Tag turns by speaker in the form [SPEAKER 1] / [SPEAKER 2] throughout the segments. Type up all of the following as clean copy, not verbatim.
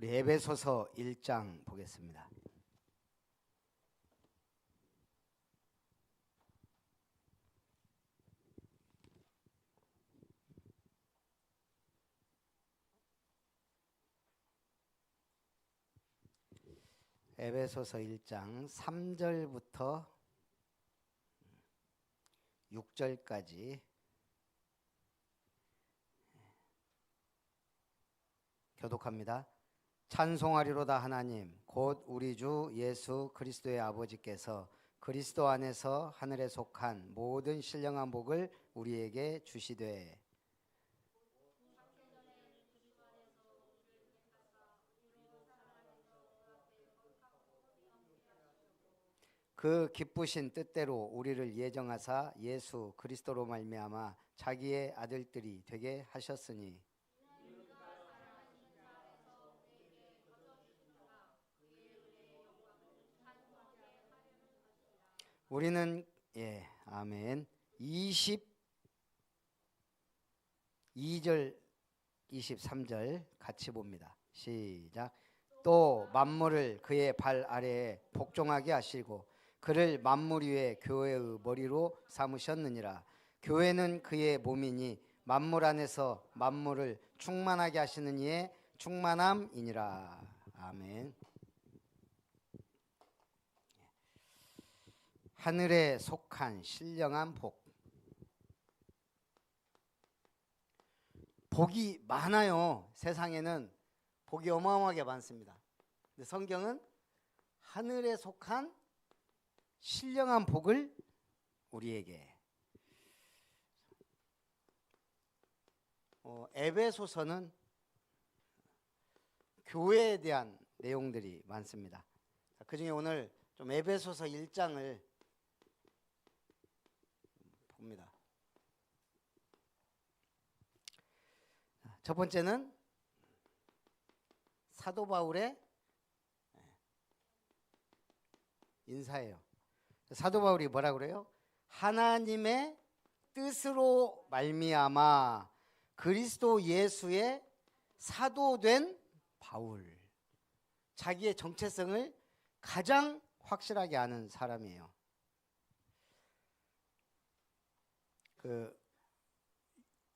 [SPEAKER 1] 우리 에베소서 1장 보겠습니다. 에베소서 1장 3절부터 6절까지 교독합니다. 찬송하리로다 하나님 곧 우리 주 예수 그리스도의 아버지께서 그리스도 안에서 하늘에 속한 모든 신령한 복을 우리에게 주시되 그 기쁘신 뜻대로 우리를 예정하사 예수 그리스도로 말미암아 자기의 아들들이 되게 하셨으니 우리는 아멘. 22절 23절 같이 봅니다. 시작. 또 만물을 그의 발 아래에 복종하게 하시고 그를 만물 위에 교회의 머리로 삼으셨느니라. 교회는 그의 몸이니 만물 안에서 만물을 충만하게 하시는 이의 충만함이니라. 아멘. 하늘에 속한 신령한 복. 복이 많아요. 세상에는 복이 어마어마하게 많습니다. 근데 성경은 하늘에 속한 신령한 복을 우리에게. 에베소서는 교회에 대한 내용들이 많습니다. 그 중에 오늘 좀 에베소서 1장을 봅니다. 첫 번째는 사도 바울의 인사예요. 사도 바울이 뭐라 그래요? 하나님의 뜻으로 말미암아 그리스도 예수의 사도된 바울. 자기의 정체성을 가장 확실하게 아는 사람이에요.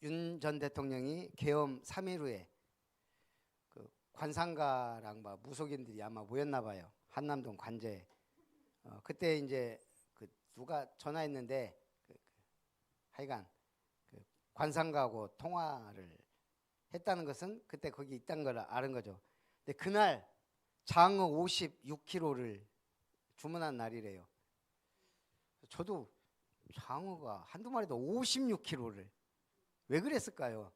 [SPEAKER 1] 윤 전 대통령이 계엄 3일 후에 관상가랑 무속인들이 아마 모였나 봐요. 한남동 관제에. 그때 이제 누가 전화했는데 하여간 관상가하고 통화를 했다는 것은 그때 거기 있다는 걸 아는 거죠. 근데 그날 장어 56kg를 주문한 날이래요. 저도 장어가 한두 마리도 56kg를 왜 그랬을까요?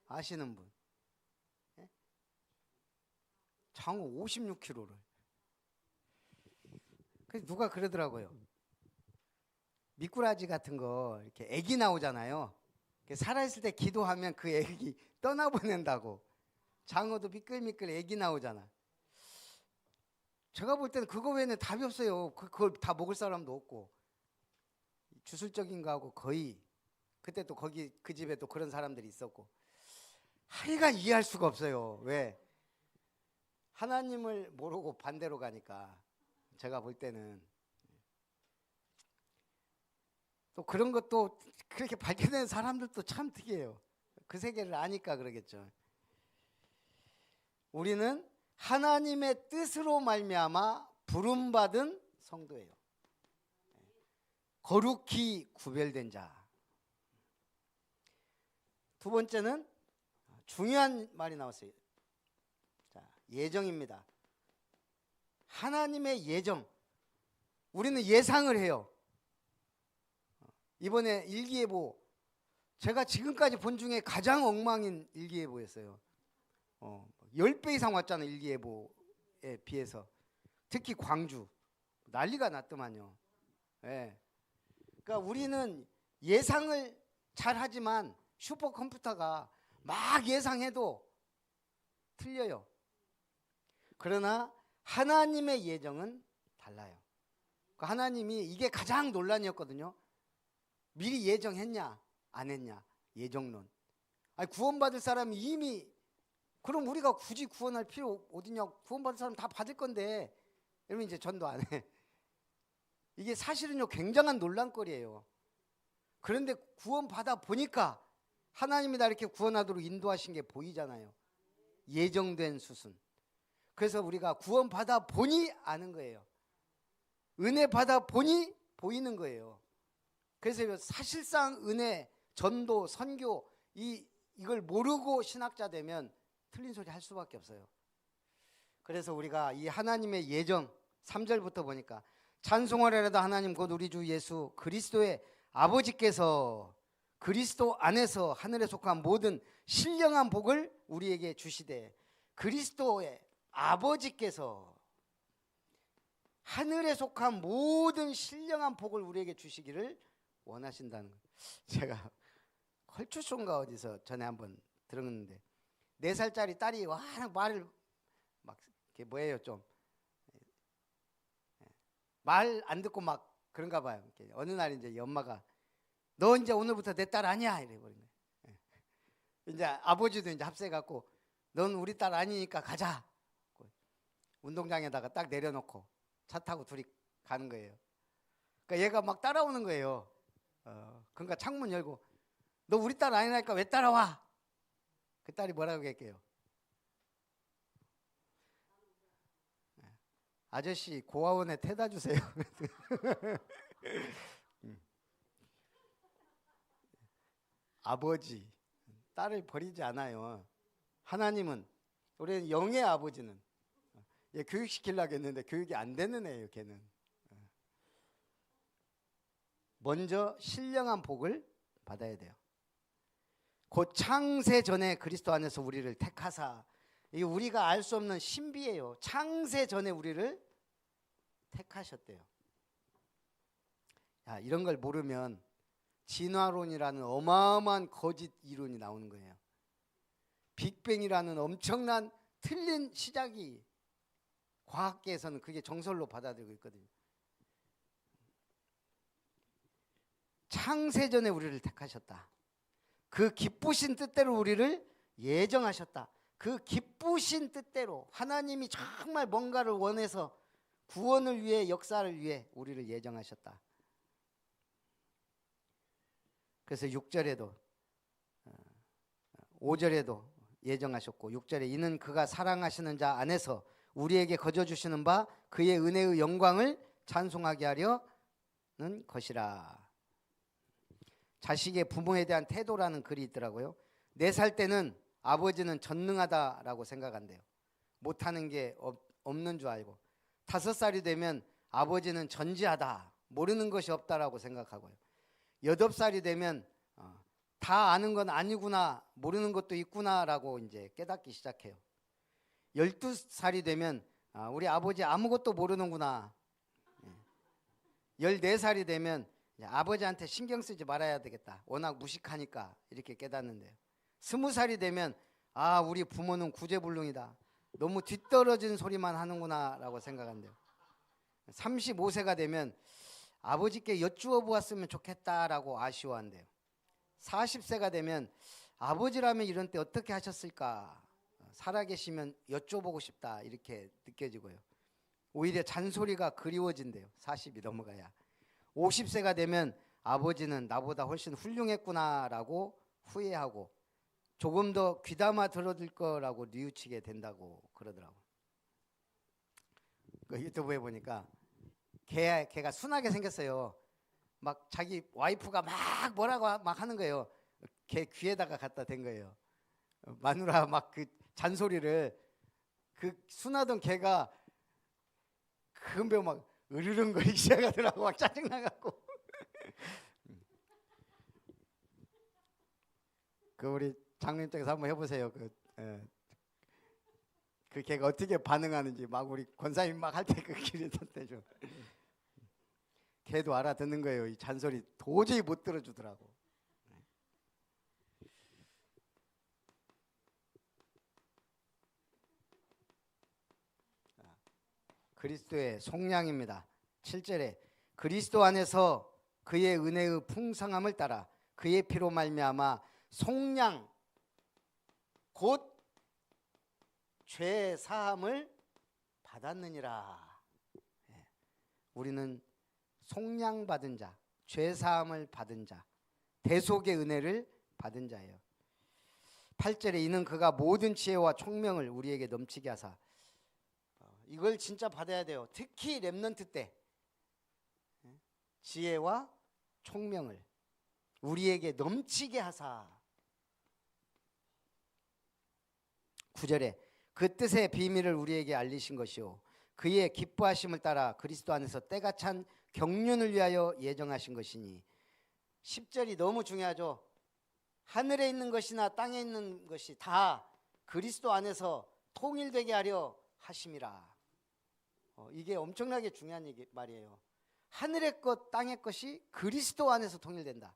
[SPEAKER 1] 아시는 분? 예? 장어 56kg를. 그래서 누가 그러더라고요. 미꾸라지 같은 거 이렇게 애기 나오잖아요. 살아있을 때 기도하면 그 애기 떠나보낸다고. 장어도 미끌미끌 애기 나오잖아. 제가 볼 때는 그거 외에는 답이 없어요. 그걸 다 먹을 사람도 없고. 주술적인 거하고 거의 그때 또 거기 그 집에 또 그런 사람들이 있었고 하여간 이해할 수가 없어요. 왜? 하나님을 모르고 반대로 가니까. 제가 볼 때는 또 그런 것도 그렇게 밝혀내는 사람들도 참 특이해요. 그 세계를 아니까 그러겠죠. 우리는 하나님의 뜻으로 말미암아 부름받은 성도예요. 거룩히 구별된 자. 두 번째는 중요한 말이 나왔어요. 자, 예정입니다. 하나님의 예정. 우리는 예상을 해요. 이번에 일기예보 제가 지금까지 본 중에 가장 엉망인 일기예보였어요. 10배 이상 왔잖아요. 일기예보에 비해서. 특히 광주 난리가 났더만요. 예. 그러니까 우리는 예상을 잘 하지만 슈퍼컴퓨터가 막 예상해도 틀려요. 그러나 하나님의 예정은 달라요. 하나님이 이게 가장 논란이었거든요. 미리 예정했냐 안 했냐. 예정론. 아니, 구원받을 사람이 이미 그럼 우리가 굳이 구원할 필요 어디냐? 구원받은 사람 다 받을 건데 이러면 이제 전도 안 해. 이게 사실은요 굉장한 논란거리예요. 그런데 구원받아 보니까 하나님이 나 이렇게 구원하도록 인도하신 게 보이잖아요. 예정된 수순. 그래서 우리가 구원받아 보니 아는 거예요. 은혜 받아 보니 보이는 거예요. 그래서 사실상 은혜, 전도, 선교 이걸 모르고 신학자 되면 틀린 소리 할 수밖에 없어요. 그래서 우리가 이 하나님의 예정 3절부터 보니까 찬송하려다 하나님 곧 우리 주 예수 그리스도의 아버지께서 그리스도 안에서 하늘에 속한 모든 신령한 복을 우리에게 주시되 그리스도의 아버지께서 하늘에 속한 모든 신령한 복을 우리에게 주시기를 원하신다는 거예요. 제가 컬투쇼인가 어디서 전에 한번 들었는데 4살짜리 딸이 와 말을 막 이게 뭐예요 좀 말 안 듣고 막 그런가 봐요. 어느 날 이제 엄마가 너 이제 오늘부터 내 딸 아니야 이래 버린 거예요. 이제 아버지도 이제 합세갖고 넌 우리 딸 아니니까 가자. 운동장에다가 딱 내려놓고 차 타고 둘이 가는 거예요. 그러니까 얘가 막 따라오는 거예요. 그러니까 창문 열고 너 우리 딸 아니라니까 왜 따라와? 그 딸이 뭐라고 했게요? 아저씨 고아원에 태다 주세요. 아버지 딸을 버리지 않아요. 하나님은 우리는 영의 아버지는 얘 교육시키려고 했는데 교육이 안 되는 애예요. 걔는 먼저 신령한 복을 받아야 돼요. 곧 창세 전에 그리스도 안에서 우리를 택하사. 이게 우리가 알 수 없는 신비예요. 창세 전에 우리를 택하셨대요. 야, 이런 걸 모르면 진화론이라는 어마어마한 거짓 이론이 나오는 거예요. 빅뱅이라는 엄청난 틀린 시작이 과학계에서는 그게 정설로 받아들이고 있거든요. 창세전에 우리를 택하셨다. 그 기쁘신 뜻대로 우리를 예정하셨다. 그 기쁘신 뜻대로 하나님이 정말 뭔가를 원해서 구원을 위해 역사를 위해 우리를 예정하셨다. 그래서 6절에도 5절에도 예정하셨고 6절에 이는 그가 사랑하시는 자 안에서 우리에게 거저 주시는 바 그의 은혜의 영광을 찬송하게 하려는 것이라. 자식의 부모에 대한 태도라는 글이 있더라고요. 4살 때는 아버지는 전능하다라고 생각한대요. 못하는 게 없는 줄 알고 5살이 되면 아버지는 전지하다, 모르는 것이 없다라고 생각하고요. 8살이 되면 다 아는 건 아니구나, 모르는 것도 있구나라고 이제 깨닫기 시작해요. 12살이 되면 우리 아버지 아무것도 모르는구나. 14살이 되면 아버지한테 신경 쓰지 말아야 되겠다. 워낙 무식하니까 이렇게 깨닫는데요. 20살이 되면 우리 부모는 구제불능이다. 너무 뒤떨어진 소리만 하는구나 라고 생각한대요. 35세가 되면 아버지께 여쭈어 보았으면 좋겠다라고 아쉬워한대요. 40세가 되면 아버지라면 이런 때 어떻게 하셨을까? 살아계시면 여쭤보고 싶다 이렇게 느껴지고요. 오히려 잔소리가 그리워진대요. 40이 넘어가야. 50세가 되면 아버지는 나보다 훨씬 훌륭했구나라고 후회하고 조금 더 귀담아 들어줄 거라고 뉘우치게 된다고 그러더라고요. 그 유튜브에 보니까 걔가 순하게 생겼어요. 막 자기 와이프가 막 뭐라고 막 하는 거예요. 걔 귀에다가 갖다 댄 거예요. 마누라 막 그 잔소리를 그 순하던 걔가 금배 막 으르렁거리기 시작하더라고. 막 짜증나갖고. 그 우리 장로님 쪽에서 한번 해보세요. 그 걔가 어떻게 반응하는지 막 우리 권사님 막 할 때 그 길이 떴대죠. 걔도 알아듣는 거예요. 이 잔소리 도저히 못 들어주더라고. 그리스도의 속량입니다. 7절에 그리스도 안에서 그의 은혜의 풍성함을 따라 그의 피로 말미암아 속량 곧 죄 사함을 받았느니라. 우리는 속량받은 자, 죄 사함을 받은 자, 대속의 은혜를 받은 자예요. 8절에 이는 그가 모든 지혜와 총명을 우리에게 넘치게 하사. 이걸 진짜 받아야 돼요. 특히 렘넌트 때 지혜와 총명을 우리에게 넘치게 하사. 9절에 그 뜻의 비밀을 우리에게 알리신 것이요 그의 기뻐하심을 따라 그리스도 안에서 때가 찬 경륜을 위하여 예정하신 것이니. 10절이 너무 중요하죠. 하늘에 있는 것이나 땅에 있는 것이 다 그리스도 안에서 통일되게 하려 하심이라. 이게 엄청나게 중요한 말이에요. 하늘의 것 땅의 것이 그리스도 안에서 통일된다.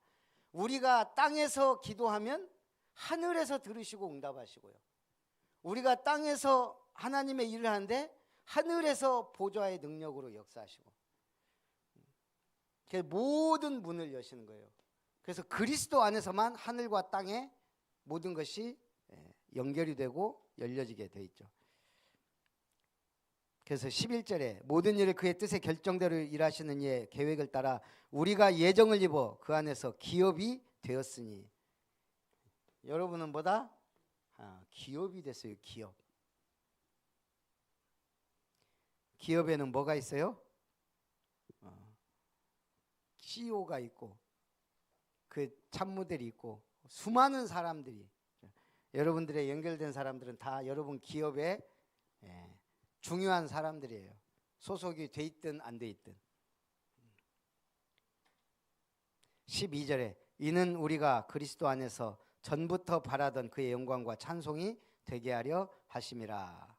[SPEAKER 1] 우리가 땅에서 기도하면 하늘에서 들으시고 응답하시고요. 우리가 땅에서 하나님의 일을 하는데 하늘에서 보좌의 능력으로 역사하시고, 모든 문을 여시는 거예요. 그래서 그리스도 안에서만 하늘과 땅의 모든 것이 연결이 되고 열려지게 돼 있죠. 그래서 11절에 모든 일을 그의 뜻의 결정대로 일하시는 이의 계획을 따라 우리가 예정을 입어 그 안에서 기업이 되었으니. 여러분은 뭐다? 기업이 됐어요. 기업. 기업에는 뭐가 있어요? CEO가 있고 그 참모들이 있고 수많은 사람들이, 여러분들의 연결된 사람들은 다 여러분 기업의 중요한 사람들이에요. 소속이 돼 있든 안 돼 있든. 12절에 이는 우리가 그리스도 안에서 전부터 바라던 그의 영광과 찬송이 되게 하려 하심이라.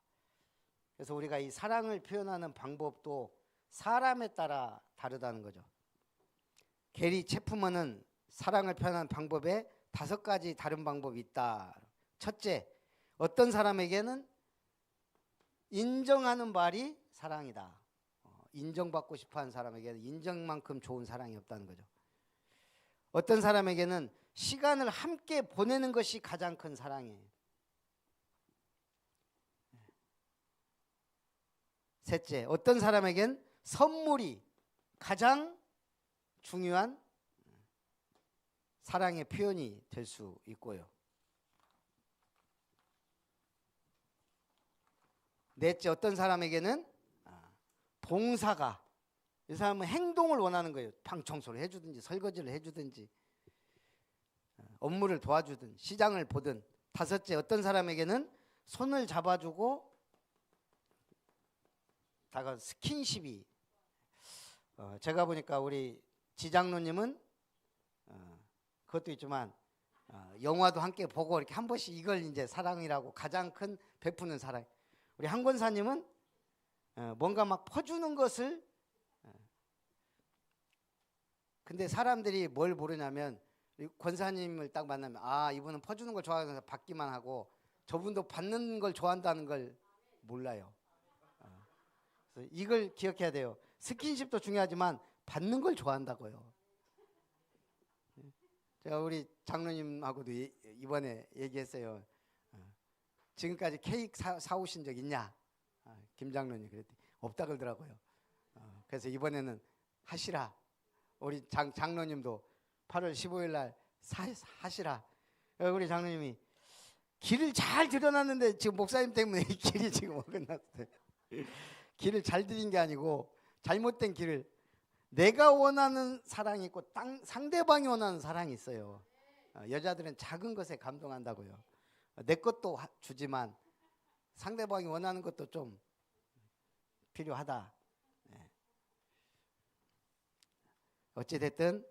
[SPEAKER 1] 그래서 우리가 이 사랑을 표현하는 방법도 사람에 따라 다르다는 거죠. 게리 체프먼은 사랑을 표현하는 방법에 5가지 다른 방법이 있다. 첫째, 어떤 사람에게는 인정하는 말이 사랑이다. 인정받고 싶어하는 사람에게는 인정만큼 좋은 사랑이 없다는 거죠. 어떤 사람에게는 시간을 함께 보내는 것이 가장 큰 사랑이에요. 셋째, 어떤 사람에겐 선물이 가장 중요한 사랑의 표현이 될 수 있고요. 넷째, 어떤 사람에게는 봉사가, 이 사람은 행동을 원하는 거예요. 방 청소를 해주든지 설거지를 해주든지 업무를 도와주든 시장을 보든. 다섯째, 어떤 사람에게는 손을 잡아주고 다가 스킨십이. 제가 보니까 우리 지장로님은 그것도 있지만 영화도 함께 보고 이렇게 한 번씩 이걸 이제 사랑이라고 가장 큰 베푸는 사랑. 우리 한 권사님은 뭔가 막 퍼주는 것을, 근데 사람들이 뭘 모르냐면 권사님을 딱 만나면 이분은 퍼주는 걸 좋아해서 받기만 하고 저분도 받는 걸 좋아한다는 걸 몰라요. 그래서 이걸 기억해야 돼요. 스킨십도 중요하지만 받는 걸 좋아한다고요. 제가 우리 장로님하고도 이번에 얘기했어요. 지금까지 케이크 사오신 적 있냐? 김 장로님 그랬더니 없다 그러더라고요. 그래서 이번에는 하시라. 우리 장로님도 8월 15일 날 하시라. 우리 장로님이 길을 잘 들여놨는데 지금 목사님 때문에 이 길이 지금 어긋났어요. 길을 잘 들인 게 아니고 잘못된 길을, 내가 원하는 사랑이 있고 상대방이 원하는 사랑이 있어요. 여자들은 작은 것에 감동한다고요. 내 것도 주지만 상대방이 원하는 것도 좀 필요하다. 어찌됐든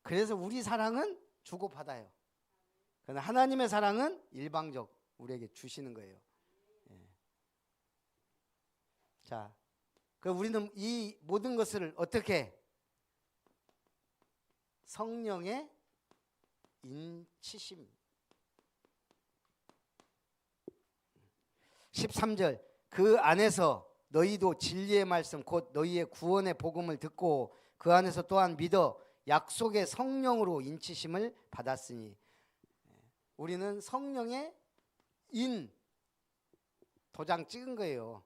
[SPEAKER 1] 그래서 우리 사랑은 주고받아요. 그러나 하나님의 사랑은 일방적 우리에게 주시는 거예요. 자, 그 우리는 이 모든 것을 어떻게? 성령의 인치심. 13절 그 안에서 너희도 진리의 말씀 곧 너희의 구원의 복음을 듣고 그 안에서 또한 믿어 약속의 성령으로 인치심을 받았으니. 우리는 성령의 도장 찍은 거예요.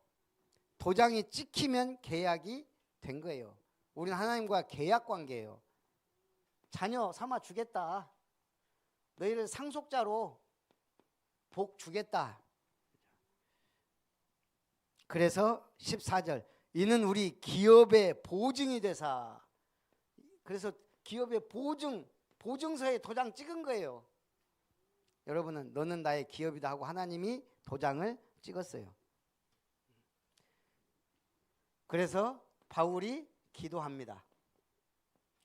[SPEAKER 1] 도장이 찍히면 계약이 된 거예요. 우리는 하나님과 계약 관계예요. 자녀 삼아 주겠다. 너희를 상속자로 복 주겠다. 그래서 14절 이는 우리 기업의 보증이 되사. 그래서 기업의 보증서에 도장 찍은 거예요. 여러분은 너는 나의 기업이다 하고 하나님이 도장을 찍었어요. 그래서 바울이 기도합니다.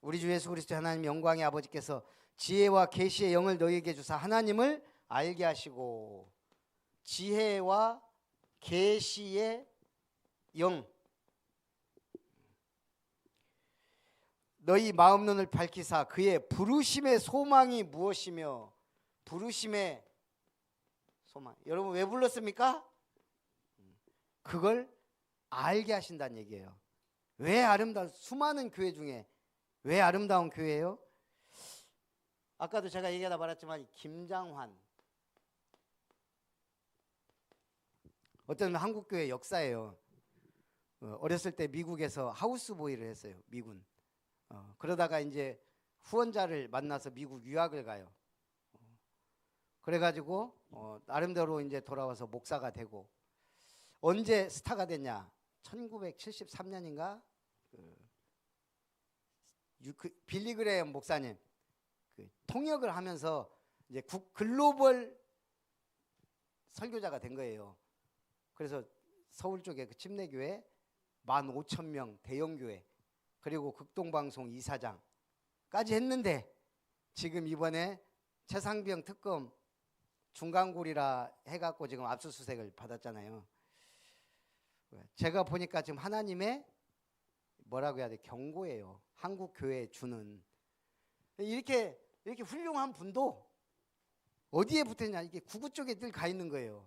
[SPEAKER 1] 우리 주 예수 그리스도 하나님 영광의 아버지께서 지혜와 계시의 영을 너희에게 주사 하나님을 알게 하시고 지혜와 계시의 영 너희 마음 눈을 밝히사 그의 부르심의 소망이 무엇이며 부르심의 소망 여러분 왜 불렀습니까? 그걸 알게 하신다는 얘기예요. 왜 아름다운 수많은 교회 중에 왜 아름다운 교회예요? 아까도 제가 얘기하다 말았지만 김장환 어떤 한국교회 역사예요. 어렸을 때 미국에서 하우스보이를 했어요. 미군. 그러다가 이제 후원자를 만나서 미국 유학을 가요. 그래가지고 나름대로 이제 돌아와서 목사가 되고 언제 스타가 됐냐? 1973년인가 빌리 그레엄 목사님 통역을 하면서 이제 글로벌 설교자가 된 거예요. 그래서 서울 쪽에 그 침례교회 15,000명 대형교회 그리고 극동방송 이사장까지 했는데 지금 이번에 최상병 특검 중간고리라 해갖고 지금 압수수색을 받았잖아요. 제가 보니까 지금 하나님의 뭐라고 해야 돼? 경고예요. 한국 교회에 주는 이렇게 훌륭한 분도 어디에 붙었냐? 이게 구구 쪽에 늘 가 있는 거예요.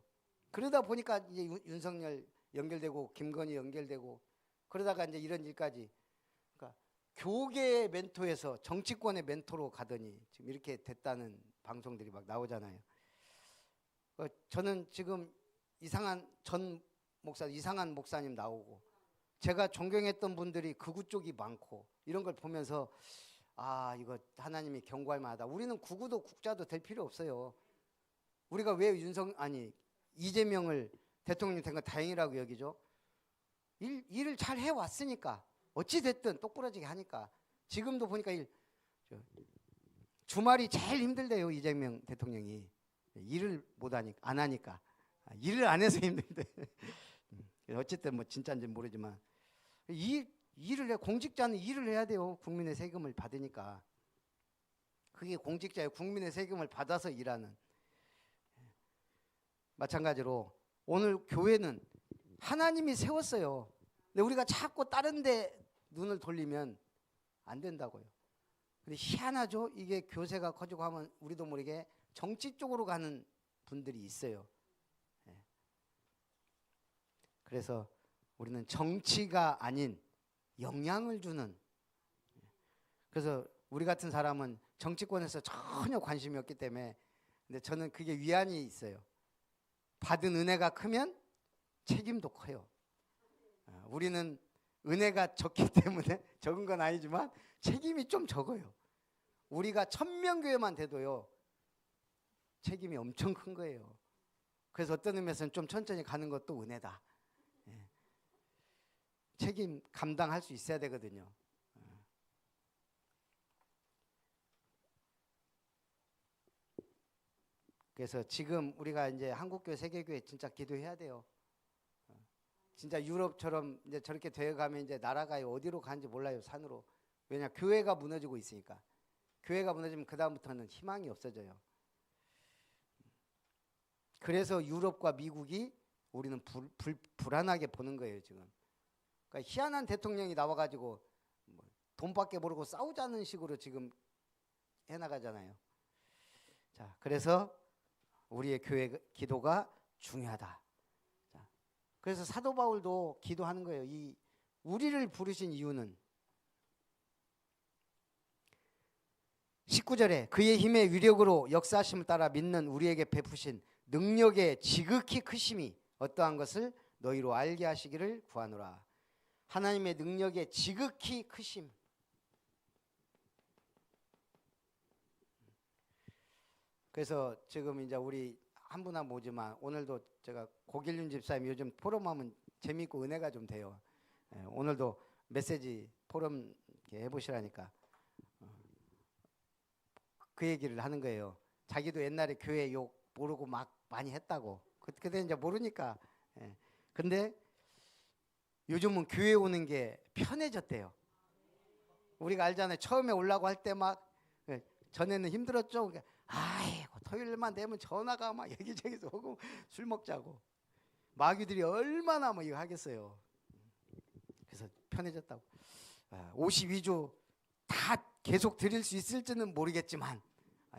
[SPEAKER 1] 그러다 보니까 이제 윤석열 연결되고 김건희 연결되고 그러다가 이제 이런 일까지. 그러니까 교계의 멘토에서 정치권의 멘토로 가더니 지금 이렇게 됐다는 방송들이 막 나오잖아요. 저는 지금 이상한 목사님 나오고 제가 존경했던 분들이 극우 쪽이 많고 이런 걸 보면서 아 이거 하나님이 경고할 만하다. 우리는 구구도 국자도 될 필요 없어요. 우리가 왜 이재명을 대통령 된 건 다행이라고 여기죠. 일을 잘 해왔으니까 어찌 됐든 똑부러지게 하니까 지금도 보니까 주말이 제일 힘들대요. 이재명 대통령이 일을 안 하니까 일을 안 해서 힘든데 어쨌든 뭐 진짜인지 모르지만 일을 해 공직자는 일을 해야 돼요. 국민의 세금을 받으니까 그게 공직자예요. 국민의 세금을 받아서 일하는. 마찬가지로 오늘 교회는 하나님이 세웠어요. 근데 우리가 자꾸 다른 데 눈을 돌리면 안 된다고요. 근데 희한하죠. 이게 교세가 커지고 하면 우리도 모르게 정치 쪽으로 가는 분들이 있어요. 그래서 우리는 정치가 아닌 영향을 주는. 그래서 우리 같은 사람은 정치권에서 전혀 관심이 없기 때문에 근데 저는 그게 위안이 있어요. 받은 은혜가 크면 책임도 커요. 우리는 은혜가 적기 때문에 적은 건 아니지만 책임이 좀 적어요. 우리가 1000명교회만 돼도요 책임이 엄청 큰 거예요. 그래서 어떤 의미에서는 좀 천천히 가는 것도 은혜다. 책임 감당할 수 있어야 되거든요. 그래서 지금 우리가 이제 한국교회, 세계교회 진짜 기도해야 돼요. 진짜 유럽처럼 이제 저렇게 되어가면 이제 나라가 어디로 가는지 몰라요. 산으로. 왜냐 교회가 무너지고 있으니까. 교회가 무너지면 그 다음부터는 희망이 없어져요. 그래서 유럽과 미국이 우리는 불안하게 보는 거예요 지금. 그러니까 희한한 대통령이 나와가지고 돈밖에 모르고 싸우자는 식으로 지금 해나가잖아요. 자, 그래서 우리의 교회 기도가 중요하다. 자, 그래서 사도 바울도 기도하는 거예요. 이 우리를 부르신 이유는 19절에 그의 힘의 위력으로 역사하심을 따라 믿는 우리에게 베푸신 능력의 지극히 크심이 어떠한 것을 너희로 알게 하시기를 구하노라. 하나님의 능력의 지극히 크심. 그래서 지금 이제 우리 한 분 한 분 오지만 오늘도 제가 고길륜 집사님 요즘 포럼하면 재미있고 은혜가 좀 돼요. 오늘도 메시지 포럼 해보시라니까 그 얘기를 하는 거예요. 자기도 옛날에 교회 욕 모르고 막 많이 했다고. 그때 이제 모르니까. 근데 요즘은 교회 오는 게 편해졌대요. 우리가 알잖아요. 처음에 오려고 할 때 막 전에는 힘들었죠. 그러니까 아이고 토요일만 되면 전화가 막 여기저기서 오고 술 먹자고. 마귀들이 얼마나 뭐 이거 하겠어요. 그래서 편해졌다고. 52주 다 계속 드릴 수 있을지는 모르겠지만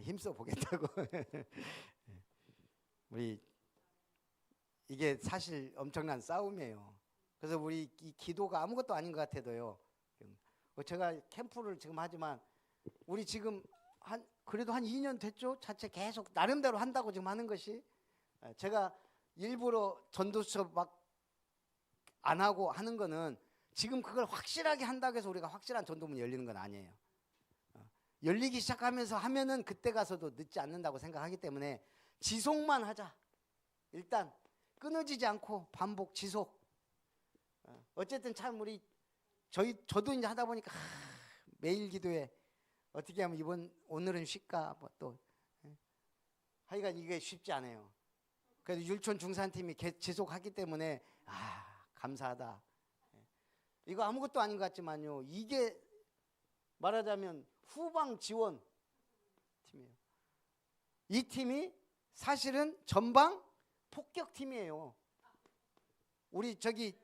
[SPEAKER 1] 힘써 보겠다고. 우리 이게 사실 엄청난 싸움이에요. 그래서 우리 이 기도가 아무것도 아닌 것 같아도요. 제가 캠프를 지금 하지만 우리 지금 그래도 한 2년 됐죠. 자체 계속 나름대로 한다고 지금 하는 것이. 제가 일부러 전도 수업 막 안 하고 하는 거는 지금 그걸 확실하게 한다고 해서 우리가 확실한 전도문이 열리는 건 아니에요. 열리기 시작하면서 하면은 그때 가서도 늦지 않는다고 생각하기 때문에 지속만 하자. 일단 끊어지지 않고 반복 지속. 어쨌든 참 우리 저도 이제 하다 보니까 매일 기도에 어떻게 하면 오늘은 쉴까 뭐 또 하여간 이게 쉽지 않아요. 그래도 율촌 중산팀이 지속하기 때문에 감사하다. 이거 아무것도 아닌 것 같지만요. 이게 말하자면 후방 지원 팀이에요. 이 팀이 사실은 전방 폭격 팀이에요. 우리 저기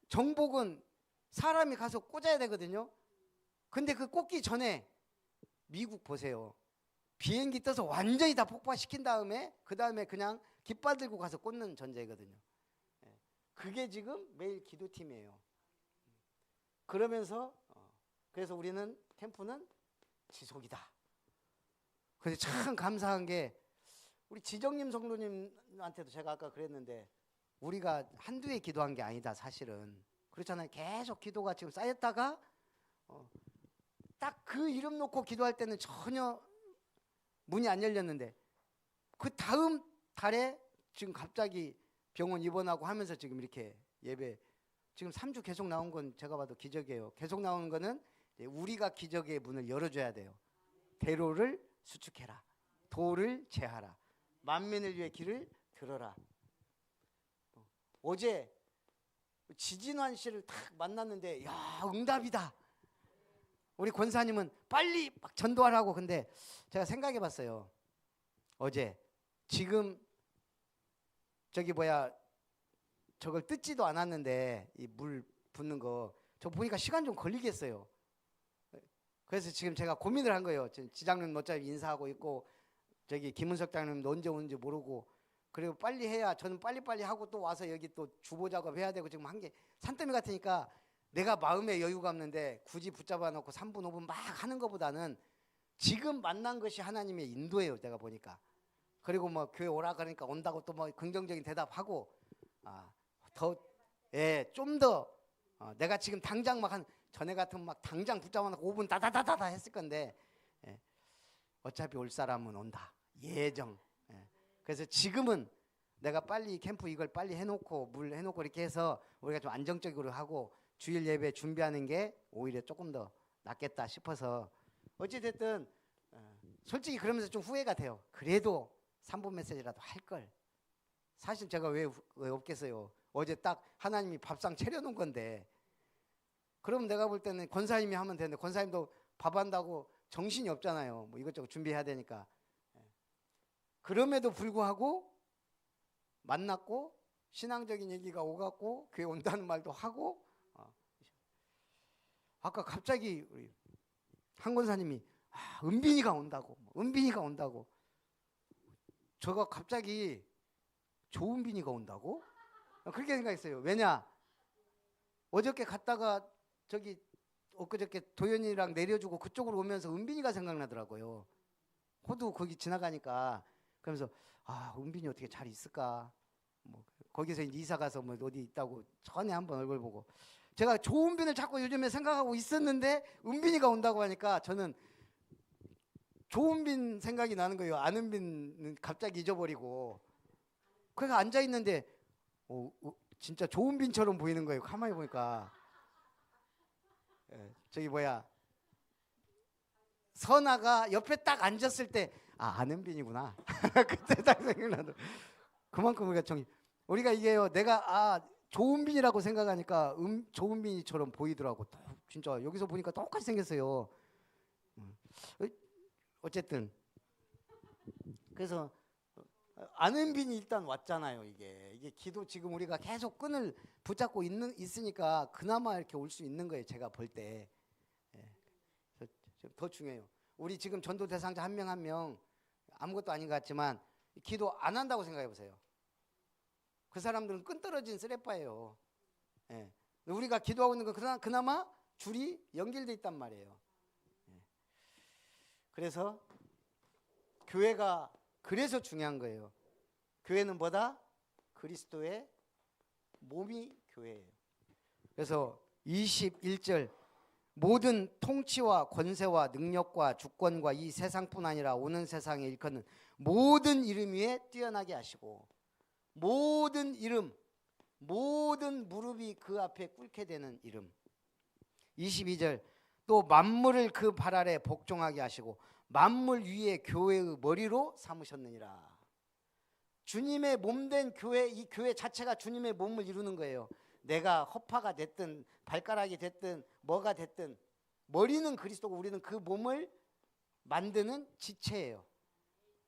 [SPEAKER 1] 정복은 사람이 가서 꽂아야 되거든요. 근데 그 꽂기 전에 미국 보세요. 비행기 떠서 완전히 다 폭파시킨 다음에 그 다음에 그냥 깃발 들고 가서 꽂는 전제거든요. 그게 지금 매일 기도팀이에요. 그러면서 그래서 우리는 캠프는 지속이다. 그래서 참 감사한 게 우리 지정님 성도님한테도 제가 아까 그랬는데 우리가 한두 해 기도한 게 아니다 사실은. 그렇잖아요. 계속 기도가 지금 쌓였다가 딱 그 이름 놓고 기도할 때는 전혀 문이 안 열렸는데 그 다음 달에 지금 갑자기 병원 입원하고 하면서 지금 이렇게 예배 지금 3주 계속 나온 건 제가 봐도 기적이에요. 계속 나오는 거는 우리가 기적의 문을 열어줘야 돼요. 대로를 수축해라. 도를 제하라. 만민을 위해 길을 들어라. 어제 지진환 씨를 딱 만났는데 야 응답이다. 우리 권사님은 빨리 막 전도하라고. 근데 제가 생각해 봤어요. 어제 지금 저걸 뜯지도 않았는데 이 물 붓는 거 저 보니까 시간 좀 걸리겠어요. 그래서 지금 제가 고민을 한 거예요. 지장님 어차피 인사하고 있고 저기 김은석 장님도 언제 오는지 모르고 그리고 빨리 해야 저는 빨리빨리 하고 또 와서 여기 또 주보 작업해야 되고 지금 한 게 산더미 같으니까 내가 마음에 여유가 없는데 굳이 붙잡아 놓고 3분 5분 막 하는 것보다는 지금 만난 것이 하나님의 인도예요. 내가 보니까. 그리고 뭐 교회 오라 그러니까 온다고 또 뭐 긍정적인 대답하고 좀 더 내가 지금 당장 막 전에 같으면 막 당장 붙잡아 놓고 5분 다다다다다 했을 건데 어차피 올 사람은 온다. 예정. 그래서 지금은 내가 빨리 캠프 이걸 빨리 해놓고 물 해놓고 이렇게 해서 우리가 좀 안정적으로 하고 주일 예배 준비하는 게 오히려 조금 더 낫겠다 싶어서 어찌됐든 솔직히 그러면서 좀 후회가 돼요. 그래도 3분 메시지라도 할 걸. 사실 제가 왜 없겠어요. 어제 딱 하나님이 밥상 차려놓은 건데 그럼 내가 볼 때는 권사님이 하면 되는데 권사님도 밥 한다고 정신이 없잖아요. 뭐 이것저것 준비해야 되니까. 그럼에도 불구하고 만났고 신앙적인 얘기가 오갔고 교회 온다는 말도 하고 아까 갑자기 우리 한 권사님이 은빈이가 온다고 저가 갑자기 조은빈이가 온다고? 그렇게 생각했어요. 왜냐 어저께 갔다가 저기 엊그저께 도현이랑 내려주고 그쪽으로 오면서 은빈이가 생각나더라고요. 호두 거기 지나가니까. 그러면서 은빈이 어떻게 잘 있을까? 뭐 거기서 이제 이사 가서 뭐 어디 있다고 전에 한번 얼굴 보고, 제가 조은빈을 자꾸 요즘에 생각하고 있었는데 은빈이가 온다고 하니까 저는 조은빈 생각이 나는 거예요. 안은빈은 갑자기 잊어버리고. 그래서 앉아 있는데 진짜 조은빈처럼 보이는 거예요. 가만히 보니까. 저기 뭐야, 선아가 옆에 딱 앉았을 때 안은빈이구나. 그때 딱 생각나도. 그만큼 우리가 이게요, 내가 조은빈이라고 생각하니까 조은빈이처럼 보이더라고. 진짜 여기서 보니까 똑같이 생겼어요. 어쨌든 그래서 안은빈이 일단 왔잖아요. 이게 기도 지금 우리가 계속 끈을 붙잡고 있으니까 그나마 이렇게 올 수 있는 거예요. 제가 볼 때. 더 중요해요. 우리 지금 전도 대상자 한 명 한 명 아무것도 아닌 것 같지만 기도 안 한다고 생각해 보세요. 그 사람들은 끈 떨어진 쓰레빠예요. 우리가 기도하고 있는 건 그나마 줄이 연결돼 있단 말이에요. 그래서 교회가 그래서 중요한 거예요. 교회는 뭐다? 그리스도의 몸이 교회예요. 그래서 21절, 모든 통치와 권세와 능력과 주권과 이 세상뿐 아니라 오는 세상에 일컫는 모든 이름 위에 뛰어나게 하시고, 모든 이름, 모든 무릎이 그 앞에 꿇게 되는 이름. 22절, 또 만물을 그 발 아래 복종하게 하시고 만물 위에 교회의 머리로 삼으셨느니라. 주님의 몸된 교회, 이 교회 자체가 주님의 몸을 이루는 거예요. 내가 허파가 됐든 발가락이 됐든 뭐가 됐든 머리는 그리스도고 우리는 그 몸을 만드는 지체예요.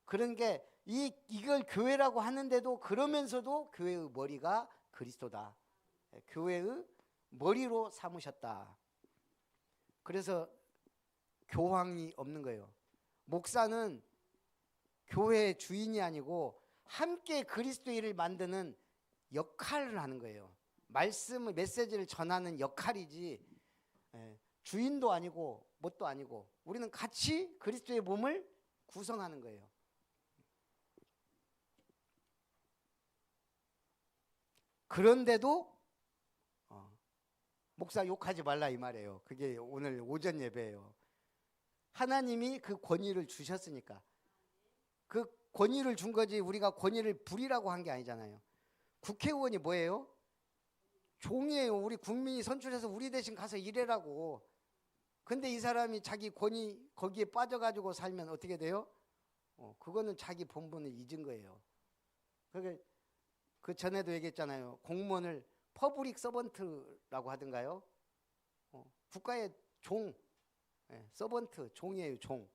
[SPEAKER 1] 그런 게 이걸 교회라고 하는데도 그러면서도 교회의 머리가 그리스도다. 교회의 머리로 삼으셨다. 그래서 교황이 없는 거예요. 목사는 교회의 주인이 아니고 함께 그리스도의 일을 만드는 역할을 하는 거예요. 말씀을, 메시지를 전하는 역할이지 주인도 아니고 뭣도 아니고 우리는 같이 그리스도의 몸을 구성하는 거예요. 그런데도 목사 욕하지 말라 이 말이에요. 그게 오늘 오전 예배예요. 하나님이 그 권위를 주셨으니까. 그 권위를 준 거지 우리가 권위를 부리라고 한 게 아니잖아요. 국회의원이 뭐예요? 종이에요. 우리 국민이 선출해서 우리 대신 가서 일해라고. 근데 이 사람이 자기 권위 거기에 빠져가지고 살면 어떻게 돼요? 그거는 자기 본분을 잊은 거예요. 그 전에도 얘기했잖아요. 공무원을 퍼블릭 서번트라고 하던가요? 국가의 종, 서번트, 종이에요, 종.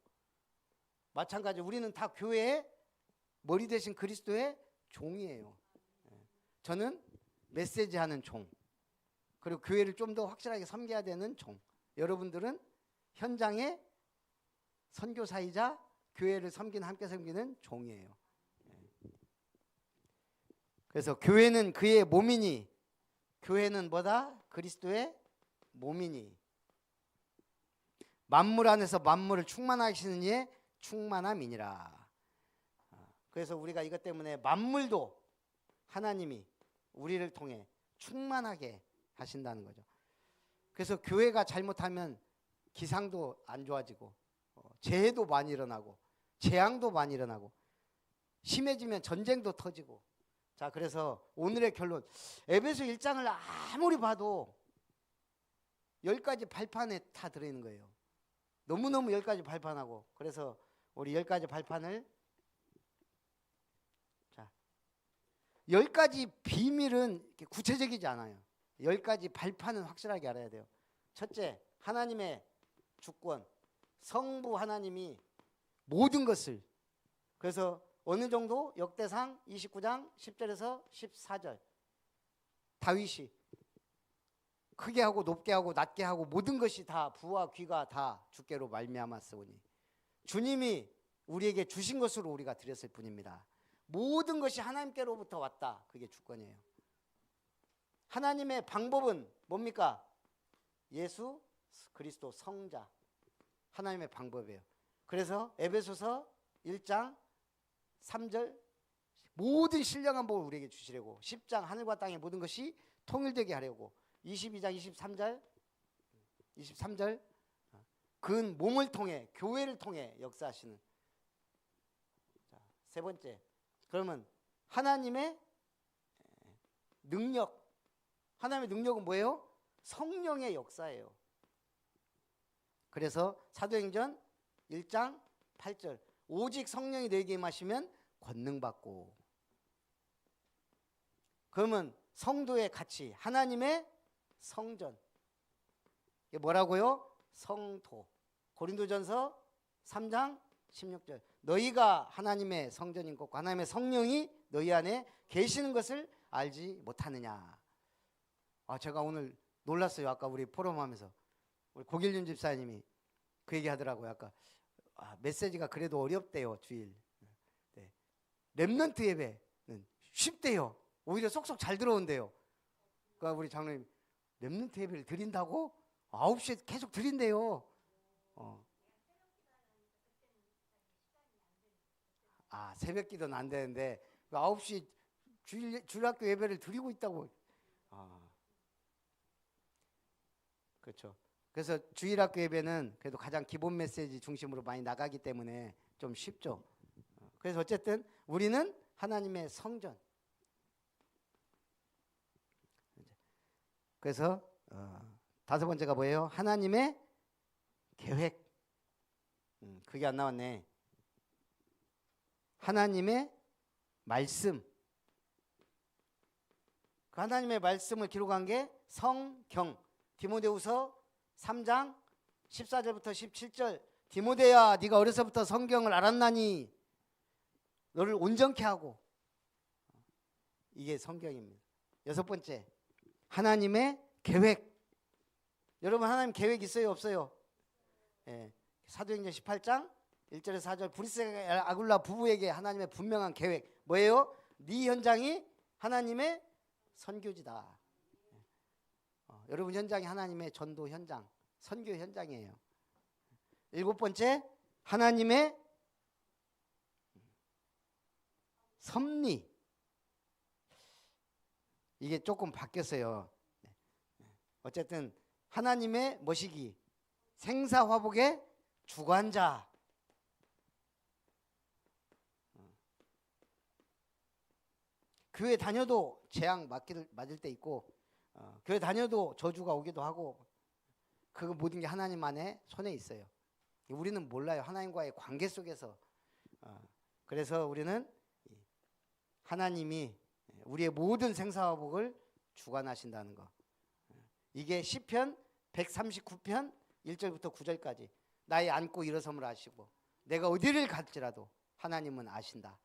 [SPEAKER 1] 마찬가지 우리는 다 교회의 머리 대신 그리스도의 종이에요. 저는 메시지하는 종, 그리고 교회를 좀 더 확실하게 섬겨야 되는 종. 여러분들은 현장의 선교사이자 교회를 함께 섬기는 종이에요. 그래서 교회는 그의 몸이니, 교회는 뭐다? 그리스도의 몸이니 만물 안에서 만물을 충만하시는 이의 충만함이니라. 그래서 우리가 이것 때문에 만물도 하나님이 우리를 통해 충만하게 하신다는 거죠. 그래서 교회가 잘못하면 기상도 안 좋아지고 재해도 많이 일어나고 재앙도 많이 일어나고 심해지면 전쟁도 터지고. 자, 그래서 오늘의 결론, 에베소 1장을 아무리 봐도 10가지 발판에 다 들어있는 거예요. 너무너무 10가지 발판하고. 그래서 우리 10가지 발판을, 자, 10가지 비밀은 구체적이지 않아요. 10가지 발판은 확실하게 알아야 돼요. 첫째, 하나님의 주권, 성부 하나님이 모든 것을, 그래서 어느 정도? 역대상 29장 10절에서 14절. 다윗이 크게 하고 높게 하고 낮게 하고 모든 것이 다 부와 귀가 다 주께로 말미암았으니 주님이 우리에게 주신 것으로 우리가 드렸을 뿐입니다. 모든 것이 하나님께로부터 왔다. 그게 주권이에요. 하나님의 방법은 뭡니까? 예수 그리스도 성자, 하나님의 방법이에요. 그래서 에베소서 1장 3절, 모든 신령한 복을 우리에게 주시려고 10장 하늘과 땅의 모든 것이 통일되게 하려고 22장 23절 그 몸을 통해 교회를 통해 역사하시는. 자, 세 번째, 그러면 하나님의 능력, 하나님의 능력은 뭐예요? 성령의 역사예요. 그래서 사도행전 1장 8절 오직 성령이 너에게 임하시면 권능 받고. 그러면 성도의 가치, 하나님의 성전, 이게 뭐라고요? 성도. 고린도전서 3장 16절 너희가 하나님의 성전인 것과 하나님의 성령이 너희 안에 계시는 것을 알지 못하느냐. 제가 오늘 놀랐어요. 아까 우리 포럼하면서 우리 고길윤 집사님이 그 얘기 하더라고요. 아까 메시지가 그래도 어렵대요. 주일. 네. 렘넌트 예배는 쉽대요. 오히려 쏙쏙 잘 들어온대요. 그러니까 우리 장로님 렘넌트 예배를 드린다고? 9시에 계속 드린대요. 새벽 기도는 안 되는데 9시 주일학교 예배를 드리고 있다고. 그렇죠. 그래서 주일학교 예배는 그래도 가장 기본 메시지 중심으로 많이 나가기 때문에 좀 쉽죠. 그래서 어쨌든 우리는 하나님의 성전. 그래서 다섯 번째가 뭐예요? 하나님의 계획. 그게 안 나왔네. 하나님의 말씀. 그 하나님의 말씀을 기록한 게 성경. 디모데후서 3장 14절부터 17절 디모데야 네가 어려서부터 성경을 알았나니 너를 온전케 하고. 이게 성경입니다. 여섯 번째, 하나님의 계획. 여러분 하나님 계획 있어요 없어요? 예. 사도행전 18장 1절에서 4절 브리스가 아굴라 부부에게 하나님의 분명한 계획 뭐예요? 네 현장이 하나님의 선교지다. 여러분 현장이 하나님의 전도 현장, 선교 현장이에요. 일곱 번째, 하나님의 섭리. 이게 조금 바뀌었어요. 어쨌든 하나님의 뭐시기? 생사화복의 주관자. 교회 다녀도 재앙 맞을 때 있고 교회 다녀도 저주가 오기도 하고 그 모든 게 하나님 안에 손에 있어요. 우리는 몰라요. 하나님과의 관계 속에서. 그래서 우리는 하나님이 우리의 모든 생사화복을 주관하신다는 거. 이게 시편 139편 1절부터 9절까지 나의 앉고 일어섬을 아시고 내가 어디를 갈지라도 하나님은 아신다.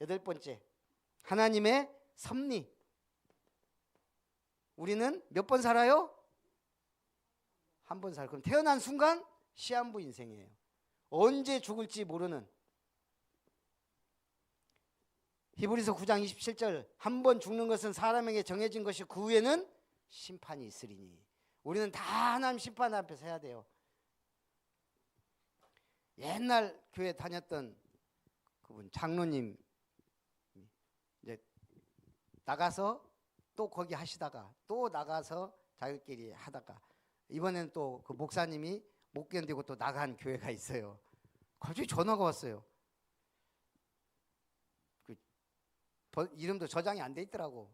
[SPEAKER 1] 여덟 번째, 하나님의 섭리. 우리는 몇 번 살아요? 한 번 살아요. 그럼 태어난 순간 시한부 인생이에요. 언제 죽을지 모르는. 히브리서 9장 27절 한 번 죽는 것은 사람에게 정해진 것이 그 후에는 심판이 있으리니. 우리는 다 하나님 심판 앞에 서야 돼요. 옛날 교회 다녔던 그분 장로님 이제 나가서 또 거기 하시다가 또 나가서 자기끼리 하다가 이번에는 또 그 목사님이 못 견디고 또 나간 교회가 있어요. 갑자기 전화가 왔어요. 그 이름도 저장이 안 돼 있더라고.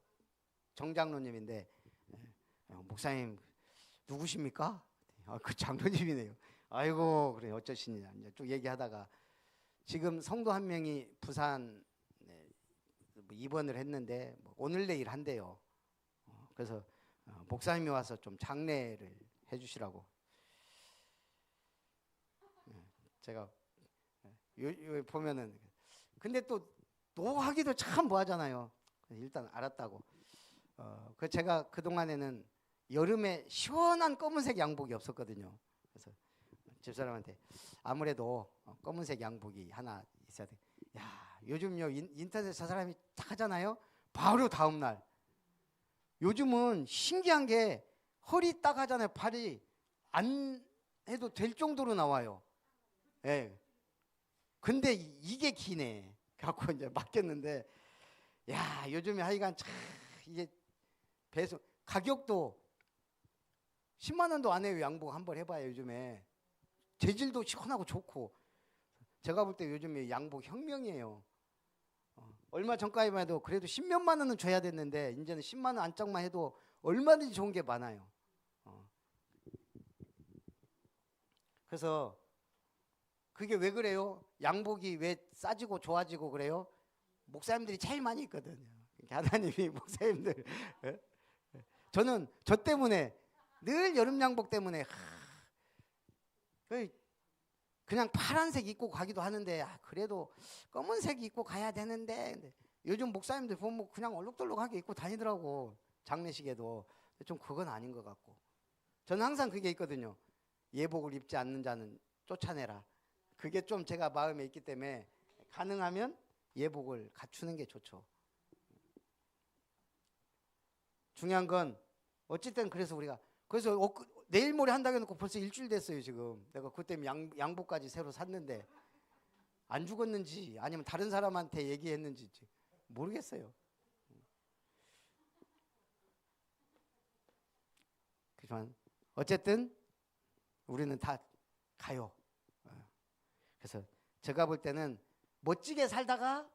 [SPEAKER 1] 정장로님인데 목사님 누구십니까? 그 장로님이네요. 아이고 그래 어쩌시냐 이제 쭉 얘기하다가 지금 성도 한 명이 부산에 입원을 했는데 오늘 내일 한대요. 그래서 목사님이 와서 좀 장례를 해주시라고. 제가 요 보면은 근데 또 노하기도 참 뭐하잖아요. 일단 알았다고. 그 제가 그 동안에는 여름에 시원한 검은색 양복이 없었거든요. 그래서 집사람한테 아무래도 검은색 양복이 하나 있어야 돼. 야 요즘요 인터넷 저 사람이 딱 하잖아요. 바로 다음 날. 요즘은 신기한 게 허리 딱 하잖아요. 팔이 안 해도 될 정도로 나와요. 예. 근데 이게 기네. 갖고 이제 맡겼는데, 야, 요즘에 하여간 참 이게 배송 가격도 10만 원도 안 해요. 양복 한 벌 해봐요. 요즘에 재질도 시원하고 좋고. 제가 볼 때 요즘에 양복 혁명이에요. 얼마 전까지만 해도 그래도 10몇만 원은 줘야 됐는데 이제는 10만 원 안짝만 해도 얼마든지 좋은 게 많아요. 그래서 그게 왜 그래요? 양복이 왜 싸지고 좋아지고 그래요? 목사님들이 제일 많이 있거든요. 하나님이 목사님들. 저는 저 때문에 늘 여름 양복 때문에 그냥 파란색 입고 가기도 하는데, 그래도 검은색 입고 가야 되는데, 근데 요즘 목사님들 보면 그냥 얼룩덜룩하게 입고 다니더라고. 장례식에도. 좀 그건 아닌 것 같고. 저는 항상 그게 있거든요. 예복을 입지 않는 자는 쫓아내라. 그게 좀 제가 마음에 있기 때문에 가능하면 예복을 갖추는 게 좋죠. 중요한 건 어쨌든 그래서 우리가 그래서 내일 모레 한다고 해놓고 벌써 일주일 됐어요 지금. 내가 그때 양복까지 새로 샀는데 안 죽었는지 아니면 다른 사람한테 얘기했는지 모르겠어요. 그렇지만 어쨌든 우리는 다 가요. 그래서 제가 볼 때는 멋지게 살다가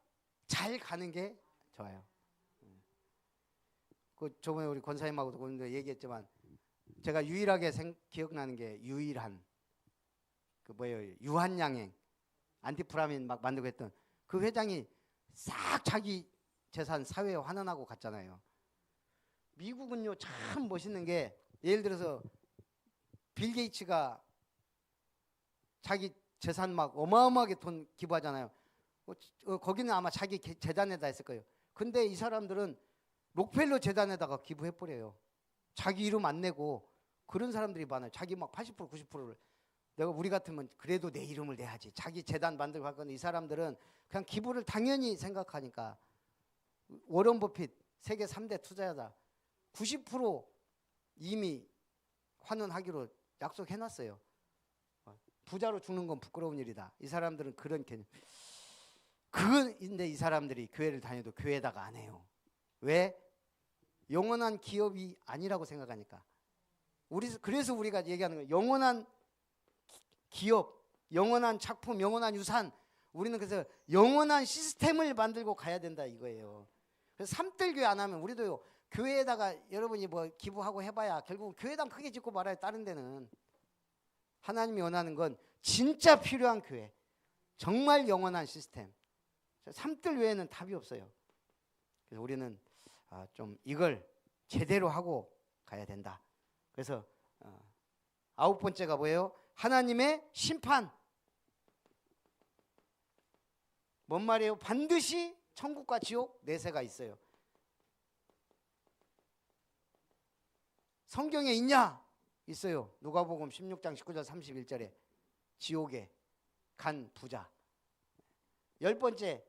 [SPEAKER 1] 잘 가는 게 좋아요. 그 저번에 우리 권사님하고도 오늘 얘기했지만 제가 유일하게 기억나는 게 유일한 그 뭐예요, 유한양행 안티프라민 막 만들고 했던 그 회장이 싹 자기 재산 사회에 환원하고 갔잖아요. 미국은요 참 멋있는 게 예를 들어서 빌 게이츠가 자기 재산 막 어마어마하게 돈 기부하잖아요. 거기는 아마 자기 재단에다 했을 거예요. 근데 이 사람들은 록펠러 재단에다가 기부해버려요. 자기 이름 안 내고. 그런 사람들이 많아요. 자기 막 80% 90%를. 내가 우리 같으면 그래도 내 이름을 내야지. 자기 재단 만들고 할 건데 이 사람들은 그냥 기부를 당연히 생각하니까. 워런 버핏 세계 3대 투자자다. 90% 이미 환원하기로 약속해놨어요. 부자로 죽는 건 부끄러운 일이다. 이 사람들은 그런 개념. 그건데 이 사람들이 교회를 다녀도 교회에다가 안 해요. 왜? 영원한 기업이 아니라고 생각하니까. 그래서 우리가 얘기하는 거예요. 영원한 기업, 영원한 작품, 영원한 유산. 우리는 그래서 영원한 시스템을 만들고 가야 된다 이거예요. 그래서 삼뜰교회 안 하면 우리도요. 교회에다가 여러분이 뭐 기부하고 해봐야 결국 교회당 크게 짓고 말아요. 다른 데는. 하나님이 원하는 건 진짜 필요한 교회. 정말 영원한 시스템. 삼뜰 외에는 답이 없어요. 그래서 우리는 좀 이걸 제대로 하고 가야 된다. 그래서 9번째가 뭐예요? 하나님의 심판. 뭔 말이에요? 반드시 천국과 지옥 내세가 있어요. 성경에 있냐? 있어요. 누가복음 16장 19절 31절에 지옥에 간 부자. 10번째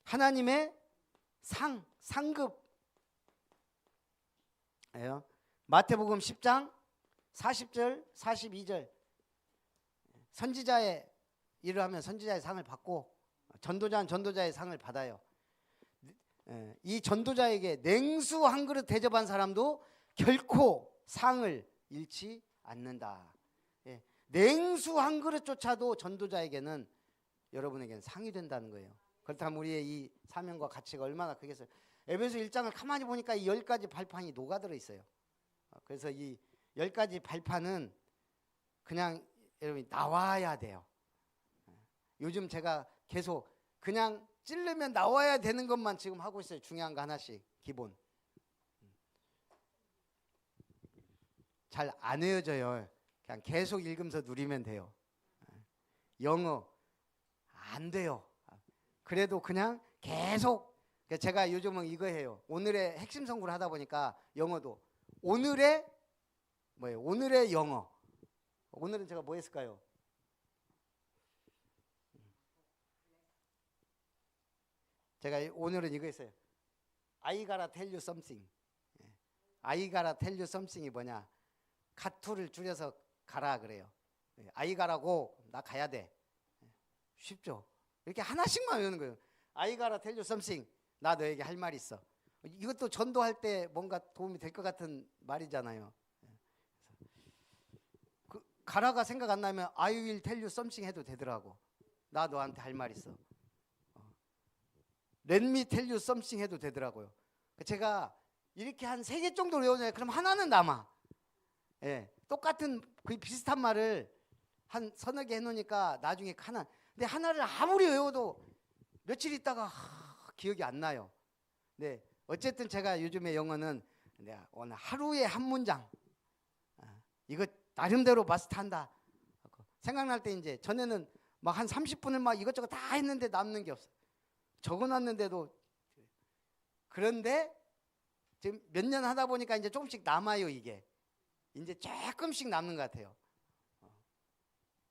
[SPEAKER 1] 하나님의 상급. 마태복음 10장 40절 42절 선지자의 일을 하면 선지자의 상을 받고 전도자는 전도자의 상을 받아요. 이 전도자에게 냉수 한 그릇 대접한 사람도 결코 상을 잃지 않는다. 냉수 한 그릇조차도 전도자에게는 여러분에게는 상이 된다는 거예요. 그렇다면 우리의 이 사명과 가치가 얼마나 크겠어요. 에베소 1장을 가만히 보니까 이 10가지 발판이 녹아들어 있어요. 그래서 이 10가지 발판은 그냥 여러분이 나와야 돼요. 요즘 제가 계속 그냥 찌르면 나와야 되는 것만 지금 하고 있어요. 중요한 거 하나씩 기본. 잘 안 외워져요. 그냥 계속 읽으면서 누리면 돼요. 영어 안 돼요. 그래도 그냥 계속. 제가 요즘은 이거 해요. 오늘의 핵심 성구를 하다 보니까 영어도 오늘의 뭐예요? 오늘의 영어. 오늘은 제가 뭐 했을까요? 제가 오늘은 이거 했어요. I gotta tell you something. I gotta tell you something이 뭐냐? 가투를 줄여서 가라 그래요. I 가라고 나 가야 돼. 쉽죠? 이렇게 하나씩만 외우는 거예요. I gotta tell you something. 나 너에게 할 말이 있어. 이것도 전도할 때 뭔가 도움이 될 것 같은 말이잖아요. 가라가 생각 안 나면 I will tell you something 해도 되더라고. 나 너한테 할 말 있어. Let me tell you something 해도 되더라고요. 제가 이렇게 한 3개 정도 외우잖아요. 그럼 하나는 남아. 예, 똑같은 거의 비슷한 말을 한 서너 개 해놓으니까 나중에 하나. 근데 하나를 아무리 외워도 며칠 있다가 기억이 안 나요. 네, 어쨌든 제가 요즘에 영어는 내가 오늘 하루에 한 문장 이거 나름대로 마스터한다. 생각날 때 이제 전에는 막 한 30분을 막 이것저것 다 했는데 남는 게 없어. 적어놨는데도. 그런데 지금 몇 년 하다 보니까 이제 조금씩 남아요. 이게 이제 조금씩 남는 것 같아요.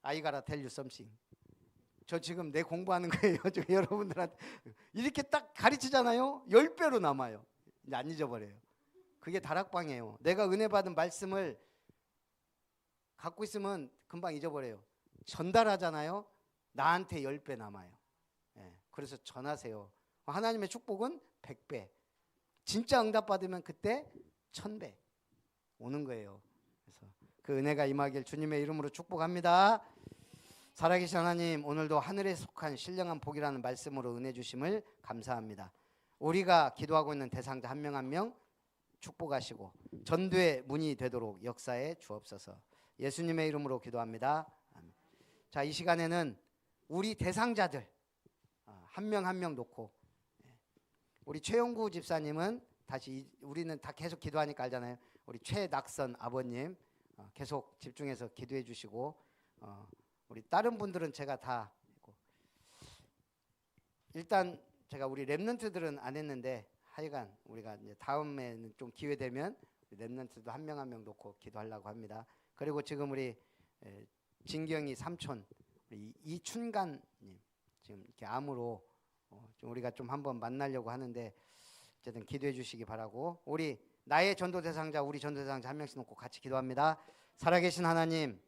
[SPEAKER 1] I gotta tell you something. 저 지금 내 공부하는 거예요. 지금 여러분들한테 이렇게 딱 가르치잖아요. 10배로 남아요. 이제 안 잊어버려요. 그게 다락방이에요. 내가 은혜 받은 말씀을 갖고 있으면 금방 잊어버려요. 전달하잖아요. 나한테 10배 남아요. 예, 그래서 전하세요. 하나님의 축복은 100배. 진짜 응답 받으면 그때 1000배 오는 거예요. 그래서 그 은혜가 임하길 주님의 이름으로 축복합니다. 살아계신 하나님, 오늘도 하늘에 속한 신령한 복이라는 말씀으로 은혜 주심을 감사합니다. 우리가 기도하고 있는 대상자 한 명 한 명 축복하시고 전도의 문이 되도록 역사에 주옵소서. 예수님의 이름으로 기도합니다. 아멘. 자, 이 시간에는 우리 대상자들 한 명 한 명 놓고, 우리 최영구 집사님은 다시, 우리는 다 계속 기도하니까 알잖아요. 우리 최낙선 아버님 계속 집중해서 기도해 주시고, 우리 다른 분들은 제가 다 했고, 일단 제가 우리 랩런트들은 안 했는데 하여간 우리가 이제 다음에는 좀 기회 되면 랩런트도 한 명 한 명 놓고 기도하려고 합니다. 그리고 지금 우리 진경이 삼촌 우리 이춘간님 지금 이렇게 암으로 좀 우리가 좀 한번 만나려고 하는데 어쨌든 기도해 주시기 바라고, 우리 나의 전도 대상자, 우리 전도 대상자 한 명씩 놓고 같이 기도합니다. 살아계신 하나님,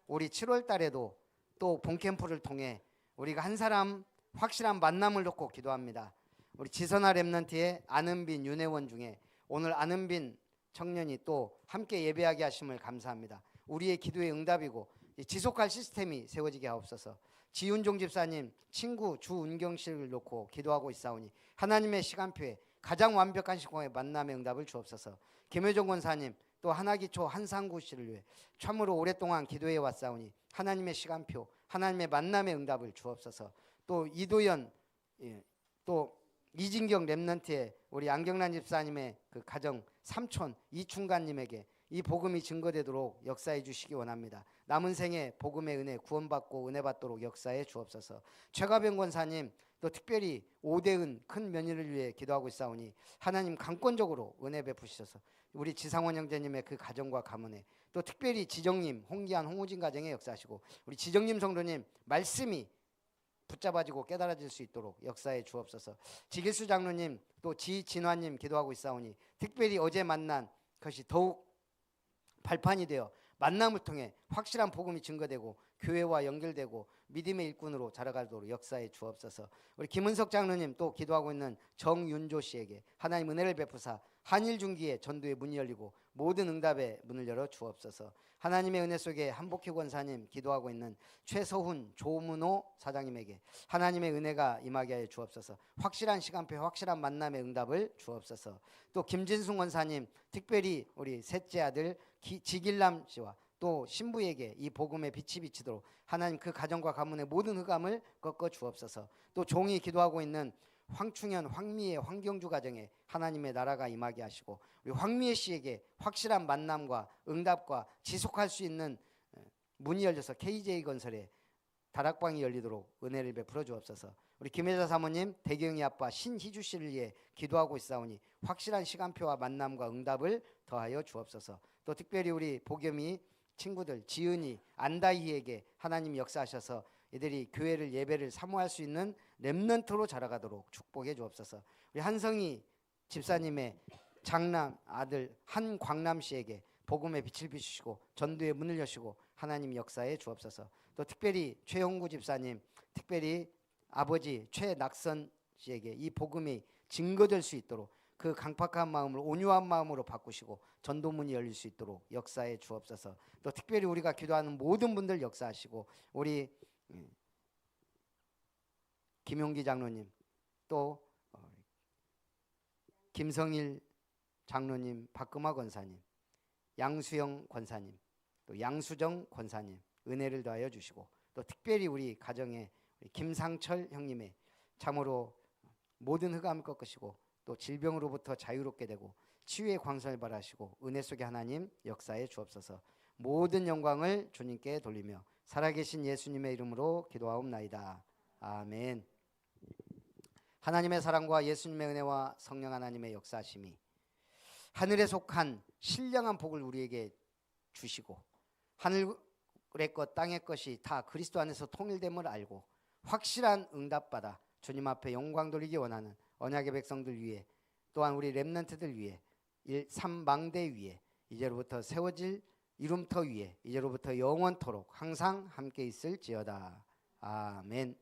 [SPEAKER 1] 우리 7월 달에도 또 본캠프를 통해 우리가 한 사람 확실한 만남을 놓고 기도합니다. 우리 지선아 랩런트의 안은빈, 윤혜원 중에 오늘 안은빈 청년이 또 함께 예배하게 하심을 감사합니다. 우리의 기도의 응답이고 지속할 시스템이 세워지게 하옵소서. 지윤종 집사님 친구 주은경 씨를 놓고 기도하고 있사오니 하나님의 시간표에 가장 완벽한 시공의 만남의 응답을 주옵소서. 김효정 권사님 또 하나기초 한상구 씨를 위해 참으로 오랫동안 기도해 왔사오니 하나님의 시간표, 하나님의 만남의 응답을 주옵소서. 또 이도연, 또 이진경 랩런트의 우리 안경란 집사님의 그 가정 삼촌 이충간님에게 이 복음이 증거되도록 역사해 주시기 원합니다. 남은 생에 복음의 은혜 구원받고 은혜 받도록 역사해 주옵소서. 최가병 권사님 또 특별히 오대은 큰 며느리를 위해 기도하고 있사오니 하나님 강권적으로 은혜 베푸시소서. 우리 지상원 형제님의 그 가정과 가문에 또 특별히 지정님 홍기한 홍우진 가정에 역사하시고 우리 지정님 성도님 말씀이 붙잡아지고 깨달아질 수 있도록 역사해 주옵소서. 지길수 장로님 또 지진화님 기도하고 있사오니 특별히 어제 만난 것이 더욱 발판이 되어 만남을 통해 확실한 복음이 증거되고 교회와 연결되고 믿음의 일꾼으로 자라가도록 역사해 주옵소서. 우리 김은석 장로님 또 기도하고 있는 정윤조 씨에게 하나님 은혜를 베푸사 한일 중기에 전도의 문이 열리고 모든 응답의 문을 열어 주옵소서. 하나님의 은혜 속에 한복희 권사님 기도하고 있는 최서훈 조문호 사장님에게 하나님의 은혜가 임하게 하여 주옵소서. 확실한 시간표, 확실한 만남의 응답을 주옵소서. 또 김진숙 권사님 특별히 우리 셋째 아들 지길남 씨와 또 신부에게 이 복음의 빛이 비치도록 하나님 그 가정과 가문의 모든 흑암을 꺾어 주옵소서. 또 종이 기도하고 있는 황충현, 황미애, 황경주 가정에 하나님의 나라가 임하게 하시고 우리 황미애 씨에게 확실한 만남과 응답과 지속할 수 있는 문이 열려서 KJ건설에 다락방이 열리도록 은혜를 베풀어 주옵소서. 우리 김혜자 사모님, 대경이 아빠 신희주 씨를 위해 기도하고 있사오니 확실한 시간표와 만남과 응답을 더하여 주옵소서. 또 특별히 우리 보겸이 친구들 지은이, 안다희에게 하나님 역사하셔서 이들이 교회를 예배를 사모할 수 있는 렘넌트로 자라가도록 축복해 주옵소서. 우리 한성희 집사님의 장남 아들 한광남 씨에게 복음의 빛을 비추시고 전도의 문을 여시고 하나님 역사해 주옵소서. 또 특별히 최용구 집사님, 특별히 아버지 최낙선 씨에게 이 복음이 증거될 수 있도록 그 강팍한 마음을 온유한 마음으로 바꾸시고 전도문이 열릴 수 있도록 역사해 주옵소서. 또 특별히 우리가 기도하는 모든 분들 역사하시고 우리 김용기 장로님 또 김성일 장로님, 박금화 권사님, 양수영 권사님, 또 양수정 권사님 은혜를 더하여 주시고 또 특별히 우리 가정에 우리 김상철 형님의 참으로 모든 흑암을 꺾으시고 또 질병으로부터 자유롭게 되고 치유의 광선을 발하시고 은혜 속에 하나님 역사해 주옵소서. 모든 영광을 주님께 돌리며 살아계신 예수님의 이름으로 기도하옵나이다. 아멘. 하나님의 사랑과 예수님의 은혜와 성령 하나님의 역사하심이 하늘에 속한 신령한 복을 우리에게 주시고 하늘의 것 땅의 것이 다 그리스도 안에서 통일됨을 알고 확실한 응답받아 주님 앞에 영광 돌리기 원하는 언약의 백성들 위해 또한 우리 렘넌트들 위해 삼망대 위에 이제로부터 세워질 이름터 위에 이제로부터 영원토록 항상 함께 있을지어다. 아멘.